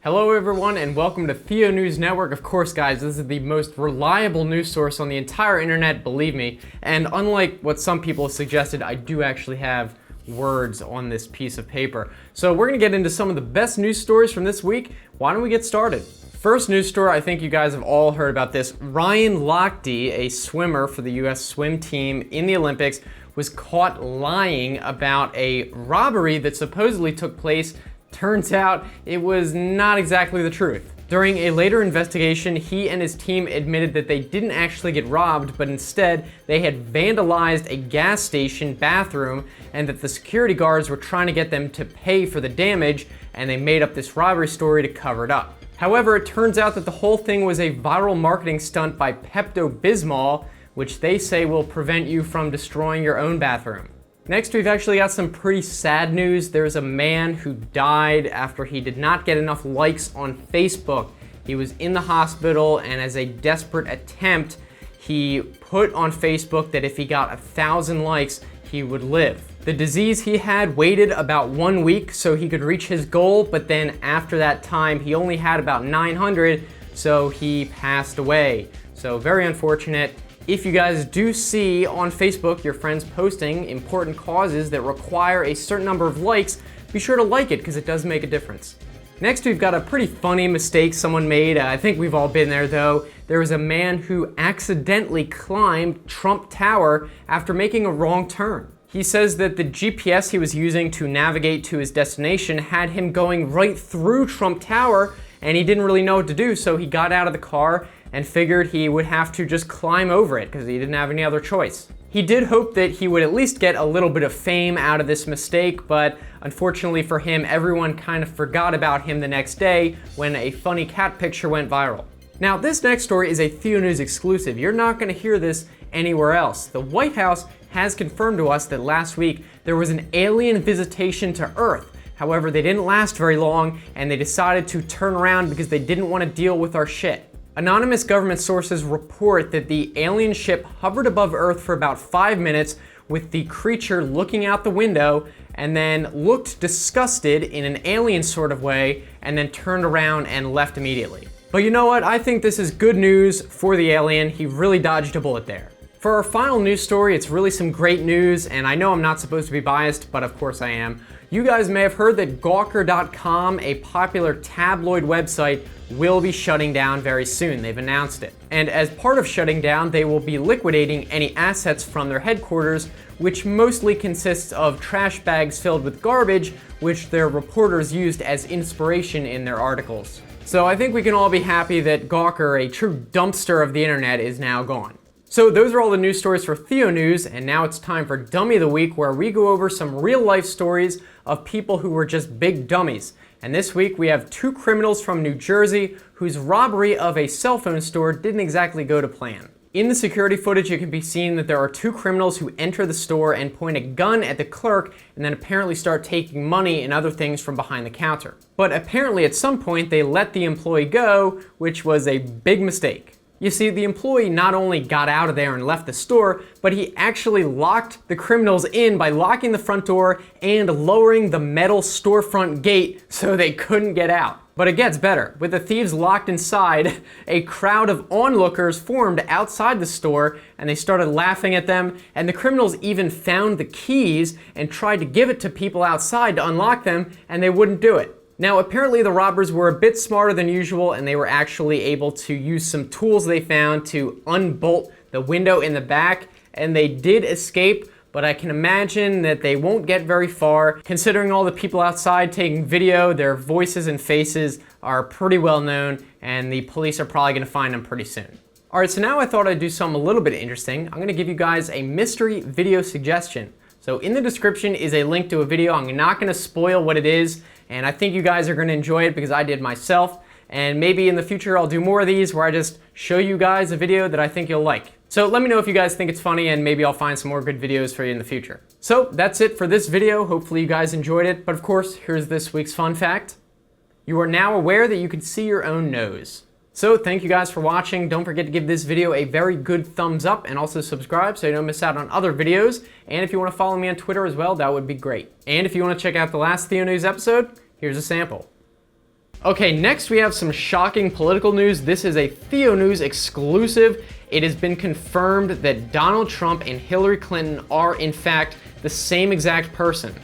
Hello everyone and welcome to ThioNews Network. Of course guys, this is the most reliable news source on the entire internet, believe me. And unlike what some people have suggested, I do actually have words on this piece of paper. So we're gonna get into some of the best news stories from this week. Why don't we get started? First news story, I think you guys have all heard about this. Ryan Lochte, a swimmer for the US swim team in the Olympics, was caught lying about a robbery that supposedly took place. Turns out it was not exactly the truth. During a later investigation, he and his team admitted that they didn't actually get robbed, but instead they had vandalized a gas station bathroom and that the security guards were trying to get them to pay for the damage, and they made up this robbery story to cover it up. However, it turns out that the whole thing was a viral marketing stunt by Pepto-Bismol, which they say will prevent you from destroying your own bathroom. Next, we've actually got some pretty sad news. There's a man who died after he did not get enough likes on Facebook. He was in the hospital, and as a desperate attempt, he put on Facebook that if he got 1,000 likes, he would live. The disease he had waited about 1 week so he could reach his goal, but then after that time, he only had about 900, so he passed away. So very unfortunate. If you guys do see on Facebook your friends posting important causes that require a certain number of likes, be sure to like it because it does make a difference. Next, we've got a pretty funny mistake someone made. I think we've all been there though. There was a man who accidentally climbed Trump Tower after making a wrong turn. He says that the GPS he was using to navigate to his destination had him going right through Trump Tower, and he didn't really know what to do, so he got out of the car and figured he would have to just climb over it because he didn't have any other choice. He did hope that he would at least get a little bit of fame out of this mistake, but unfortunately for him, everyone kind of forgot about him the next day when a funny cat picture went viral. Now, this next story is a ThioNews exclusive. You're not going to hear this anywhere else. The White House has confirmed to us that last week there was an alien visitation to Earth. However, they didn't last very long, and they decided to turn around because they didn't want to deal with our shit. Anonymous government sources report that the alien ship hovered above Earth for about 5 minutes with the creature looking out the window and then looked disgusted in an alien sort of way and then turned around and left immediately. But you know what? I think this is good news for the alien. He really dodged a bullet there. For our final news story, it's really some great news, and I know I'm not supposed to be biased, but of course I am. You guys may have heard that Gawker.com, a popular tabloid website, will be shutting down very soon. They've announced it. And as part of shutting down, they will be liquidating any assets from their headquarters, which mostly consists of trash bags filled with garbage, which their reporters used as inspiration in their articles. So I think we can all be happy that Gawker, a true dumpster of the internet, is now gone. So those are all the news stories for ThioNews, and now it's time for Dummy of the Week, where we go over some real life stories of people who were just big dummies. And this week we have two criminals from New Jersey whose robbery of a cell phone store didn't exactly go to plan. In the security footage, it can be seen that there are two criminals who enter the store and point a gun at the clerk and then apparently start taking money and other things from behind the counter. But apparently at some point they let the employee go, which was a big mistake. You see, the employee not only got out of there and left the store, but he actually locked the criminals in by locking the front door and lowering the metal storefront gate so they couldn't get out. But it gets better. With the thieves locked inside, a crowd of onlookers formed outside the store and they started laughing at them, and the criminals even found the keys and tried to give it to people outside to unlock them, and they wouldn't do it. Now, apparently the robbers were a bit smarter than usual, and they were actually able to use some tools they found to unbolt the window in the back, and they did escape, but I can imagine that they won't get very far. Considering all the people outside taking video, their voices and faces are pretty well known, and the police are probably gonna find them pretty soon. All right, so now I thought I'd do something a little bit interesting. I'm gonna give you guys a mystery video suggestion. So in the description is a link to a video. I'm not gonna spoil what it is, and I think you guys are gonna enjoy it because I did myself. And maybe in the future I'll do more of these where I just show you guys a video that I think you'll like. So let me know if you guys think it's funny, and maybe I'll find some more good videos for you in the future. So that's it for this video. Hopefully you guys enjoyed it. But of course, here's this week's fun fact. You are now aware that you can see your own nose. So thank you guys for watching. Don't forget to give this video a very good thumbs up and also subscribe so you don't miss out on other videos. And if you want to follow me on Twitter as well, that would be great. And if you want to check out the last ThioNews episode, here's a sample. Okay, next we have some shocking political news. This is a ThioNews exclusive. It has been confirmed that Donald Trump and Hillary Clinton are in fact the same exact person.